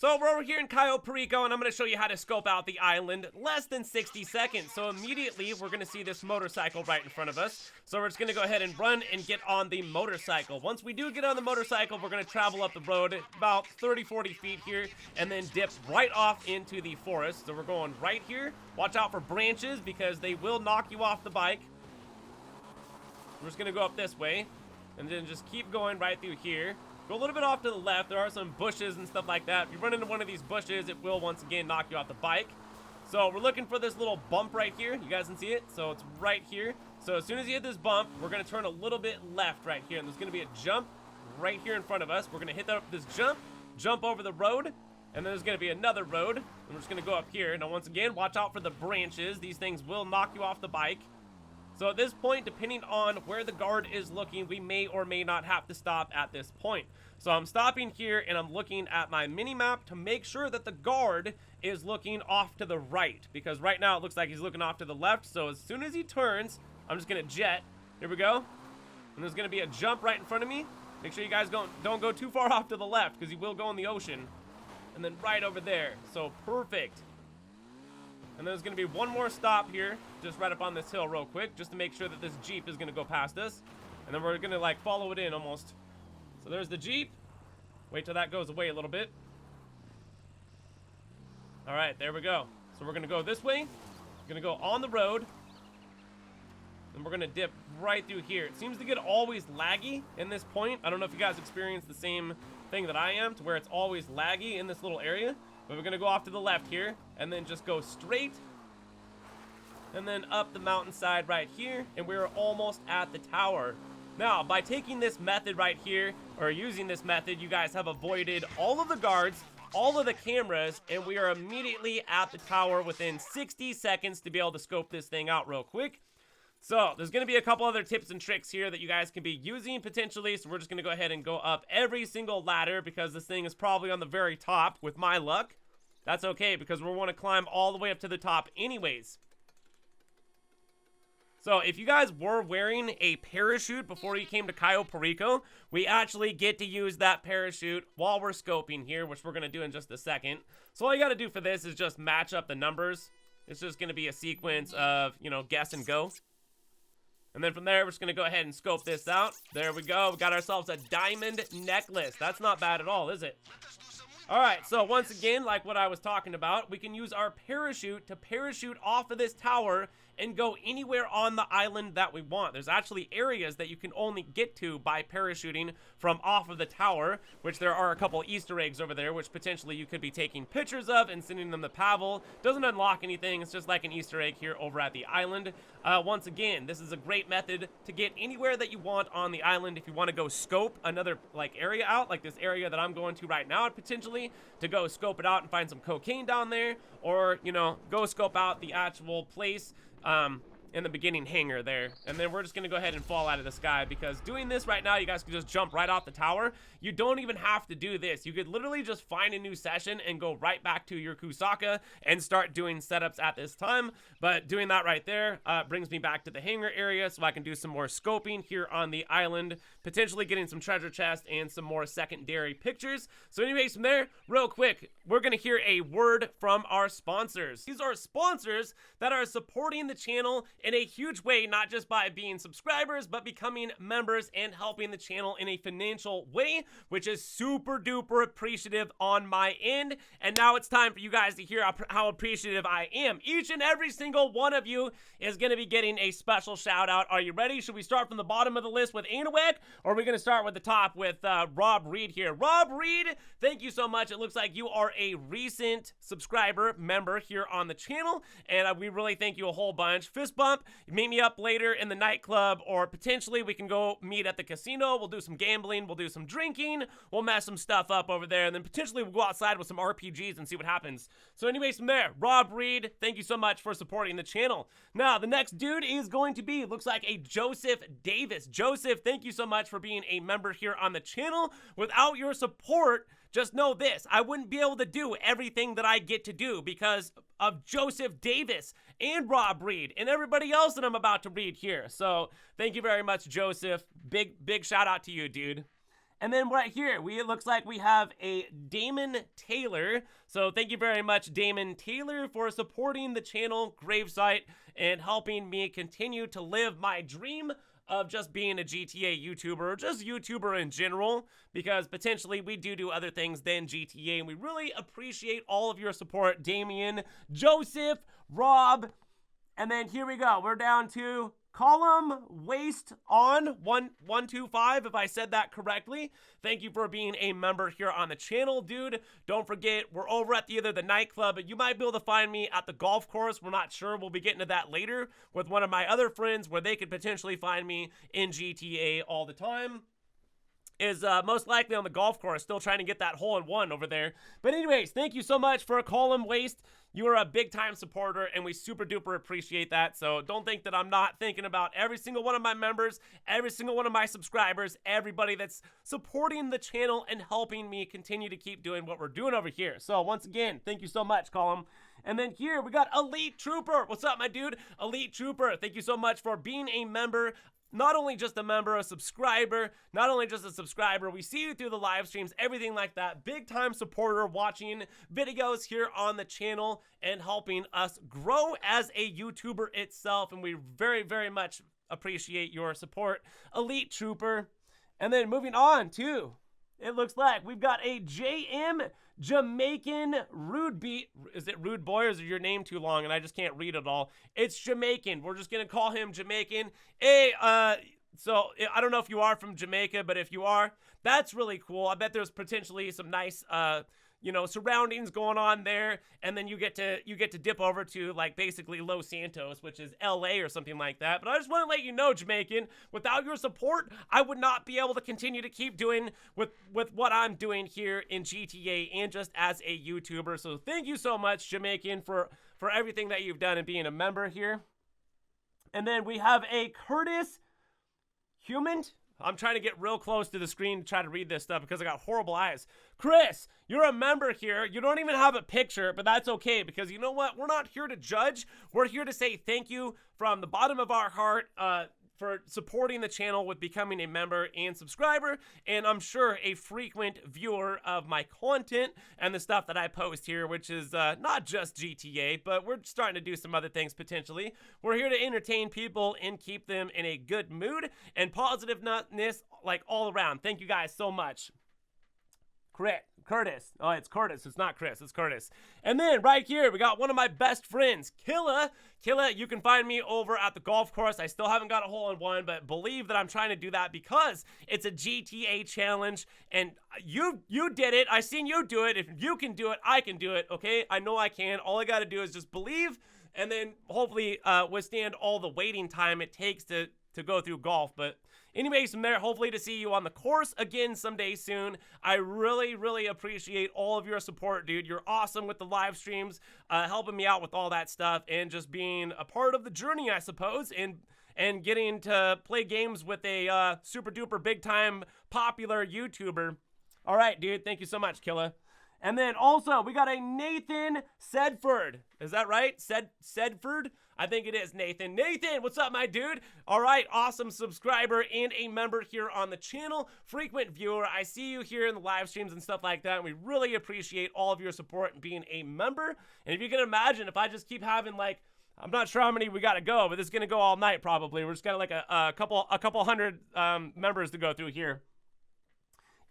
So we're over here in Cayo Perico, and I'm going to show you how to scope out the island less than 60 seconds. So immediately, we're going to see this motorcycle right in front of us. So we're just going to go ahead and run and get on the motorcycle. Once we do get on the motorcycle, we're going to travel up the road about 30-40 feet here, and then dip right off into the forest. So we're going right here. Watch out for branches, because they will knock you off the bike. We're just going to go up this way, and then just keep going right through here. Go a little bit off to the left. There are some bushes and stuff like that. If you run into one of these bushes, it will once again knock you off the bike. So we're looking for this little bump right here. You guys can see it. So it's right here. So as soon as you hit this bump, we're going to turn a little bit left right here. And there's going to be a jump right here in front of us. We're going to hit this jump over the road. And then there's going to be another road. And we're just going to go up here. Now, once again, watch out for the branches. These things will knock you off the bike. So at this point, depending on where the guard is looking, we may or may not have to stop at this point. So I'm stopping here, and I'm looking at my mini-map to make sure that the guard is looking off to the right. Because right now, it looks like he's looking off to the left. So as soon as he turns, I'm just going to jet. Here we go. And there's going to be a jump right in front of me. Make sure you guys don't go too far off to the left, because he will go in the ocean. And then right over there. So perfect. And there's going to be one more stop here, just right up on this hill real quick, just to make sure that this Jeep is going to go past us. And then we're going to, like, follow it in almost. So there's the Jeep. Wait till that goes away a little bit. All right, there we go. So we're going to go this way. We're going to go on the road. And we're going to dip right through here. It seems to get always laggy in this point. I don't know if you guys experience the same thing that I am, to where it's always laggy in this little area. But we're going to go off to the left here, and then just go straight, and then up the mountainside right here, and we're almost at the tower. Now, by taking this method right here, or using this method, you guys have avoided all of the guards, all of the cameras, and we are immediately at the tower within 60 seconds to be able to scope this thing out real quick. So, there's going to be a couple other tips and tricks here that you guys can be using potentially. So, we're just going to go ahead and go up every single ladder, because this thing is probably on the very top with my luck. That's okay, because we want to climb all the way up to the top anyways. So, if you guys were wearing a parachute before you came to Cayo Perico, we actually get to use that parachute while we're scoping here, which we're going to do in just a second. So, all you got to do for this is just match up the numbers. It's just going to be a sequence of, guess and go. And then from there, we're just going to go ahead and scope this out. There we go. We got ourselves a diamond necklace. That's not bad at all, is it? All right, so once again, like what I was talking about, we can use our parachute to parachute off of this tower and go anywhere on the island that we want. There's actually areas that you can only get to by parachuting from off of the tower, which there are a couple Easter eggs over there, which potentially you could be taking pictures of and sending them to Pavel. Doesn't unlock anything. It's just like an Easter egg here over at the island. Once again, this is a great method to get anywhere that you want on the island. If you want to go scope another area out, like this area that I'm going to right now, potentially to go scope it out and find some cocaine down there, or go scope out the actual place in the beginning hangar there. And then we're just gonna go ahead and fall out of the sky, because doing this right now, you guys can just jump right off the tower. You don't even have to do this. You could literally just find a new session and go right back to your Kusaka and start doing setups at this time. But doing that right there brings me back to the hangar area, so I can do some more scoping here on the island, potentially getting some treasure chests and some more secondary pictures. So anyways, from there, real quick, we're gonna hear a word from our sponsors. These are sponsors that are supporting the channel in a huge way, not just by being subscribers, but becoming members and helping the channel in a financial way, which is super duper appreciative on my end. And now it's time for you guys to hear how appreciative I am. Each and every single one of you is going to be getting a special shout out. Are you ready? Should we start from the bottom of the list with Anawek, or are we going to start with the top with Rob Reed here? Rob Reed, thank you so much. It looks like you are a recent subscriber member here on the channel, and we really thank you a whole bunch. Fist bump. Meet me up later in the nightclub, or potentially we can go meet at the casino. We'll do some gambling. We'll do some drinking. We'll mess some stuff up over there, and then potentially we'll go outside with some RPGs and see what happens. So anyways, from there, Rob Reed, thank you so much for supporting the channel. Now, the next dude is going to be, looks like a Joseph Davis. Joseph, thank you so much for being a member here on the channel. Without your support, just know this, I wouldn't be able to do everything that I get to do because of Joseph Davis and Rob Reed and everybody else that I'm about to read here. So thank you very much, Joseph. Big shout out to you, dude. And then right here, it looks like we have a Damon Taylor. So thank you very much, Damon Taylor, for supporting the channel GRAVESIGHT and helping me continue to live my dream of just being a GTA YouTuber, or just YouTuber in general, because potentially we do other things than GTA, and we really appreciate all of your support, Damien, Joseph, Rob, and then here we go. We're down to Column Waste on 125, if I said that correctly. Thank you for being a member here on the channel, dude. Don't forget, we're over at either the nightclub, but you might be able to find me at the golf course. We're not sure. We'll be getting to that later with one of my other friends, where they could potentially find me in GTA all the time. Is most likely on the golf course, still trying to get that hole-in-one over there. But anyways, thank you so much for Column Waste. You are a big-time supporter, and we super-duper appreciate that. So don't think that I'm not thinking about every single one of my members, every single one of my subscribers, everybody that's supporting the channel and helping me continue to keep doing what we're doing over here. So once again, thank you so much, Column. And then here, we got Elite Trooper. What's up, my dude? Elite Trooper, thank you so much for being a member. Not only just a member, a subscriber, not only just a subscriber, we see you through the live streams, everything like that. Big time supporter, watching videos here on the channel and helping us grow as a YouTuber itself. And we very, very much appreciate your support, Elite Trooper. And then moving on to, it looks like we've got a JM Jamaican Rude Beat. Is it Rude Boy, or is your name too long and I just can't read it all? It's Jamaican. We're just going to call him Jamaican. Hey, so I don't know if you are from Jamaica, but if you are, that's really cool. I bet there's potentially some nice, surroundings going on there. And then you get to dip over to like basically Los Santos, which is LA or something like that. But I just want to let you know, Jamaican, without your support, I would not be able to continue to keep doing with what I'm doing here in GTA and just as a YouTuber. So thank you so much, Jamaican, for everything that you've done and being a member here. And then we have a Curtis Human. I'm trying to get real close to the screen to try to read this stuff because I got horrible eyes. Chris, you're a member here. You don't even have a picture, but that's okay because you know what? We're not here to judge. We're here to say thank you from the bottom of our heart for supporting the channel with becoming a member and subscriber, and I'm sure a frequent viewer of my content and the stuff that I post here, which is not just GTA, but we're starting to do some other things potentially. We're here to entertain people and keep them in a good mood and positiveness like all around. Thank you guys so much. Curtis. Oh, it's Curtis. It's not Chris. It's Curtis. And then right here, we got one of my best friends, Killa. Killa, you can find me over at the golf course. I still haven't got a hole-in-one, but believe that I'm trying to do that because it's a GTA challenge, and you did it. I seen you do it. If you can do it, I can do it, okay? I know I can. All I got to do is just believe and then hopefully withstand all the waiting time it takes to go through golf. But anyways, from there, hopefully to see you on the course again someday soon. I really, really appreciate all of your support, dude. You're awesome with the live streams, helping me out with all that stuff, and just being a part of the journey, I suppose, and getting to play games with a super duper big time popular YouTuber. All right, dude. Thank you so much, Killa. And then also, we got a Nathan Sedford. Is that right? Sedford? I think it is, Nathan. Nathan, what's up, my dude? All right, awesome subscriber and a member here on the channel. Frequent viewer. I see you here in the live streams and stuff like that, and we really appreciate all of your support and being a member. And if you can imagine, if I just keep having, like, I'm not sure how many we got to go, but this is going to go all night probably. We're just got like a couple hundred members to go through here.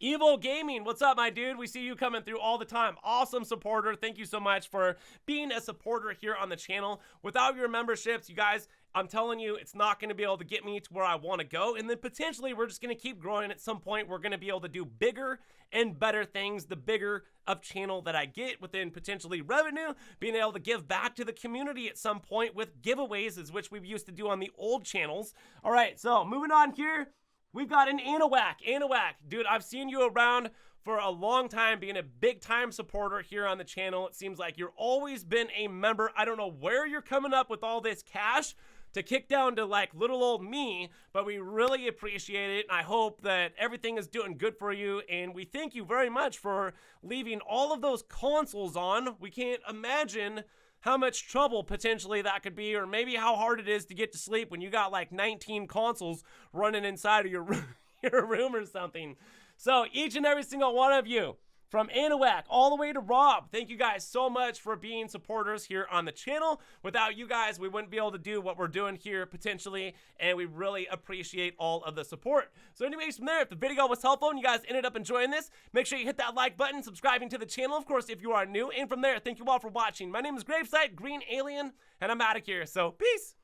Evil Gaming, what's up, my dude? We see you coming through all the time. Awesome supporter. Thank you so much for being a supporter here on the channel. Without your memberships, you guys, I'm telling you, it's not going to be able to get me to where I want to go. And then potentially, we're just going to keep growing. At some point, we're going to be able to do bigger and better things. The bigger of channel that I get within potentially revenue, being able to give back to the community at some point with giveaways, as which we used to do on the old channels. All right, so moving on here. We've got an Anahuac. Anahuac, dude, I've seen you around for a long time, being a big-time supporter here on the channel. It seems like you've always been a member. I don't know where you're coming up with all this cash to kick down to, like, little old me, but we really appreciate it. I hope that everything is doing good for you, and we thank you very much for leaving all of those consoles on. We can't imagine how much trouble potentially that could be, or maybe how hard it is to get to sleep when you got like 19 consoles running inside of your room or something. So each and every single one of you, from Anahuac all the way to Rob, thank you guys so much for being supporters here on the channel. Without you guys, we wouldn't be able to do what we're doing here potentially, and we really appreciate all of the support. So anyways, from there, if the video was helpful and you guys ended up enjoying this, make sure you hit that like button, subscribing to the channel, of course, if you are new. And from there, thank you all for watching. My name is GRAVESIGHT, Green Alien, and I'm out of here. So peace.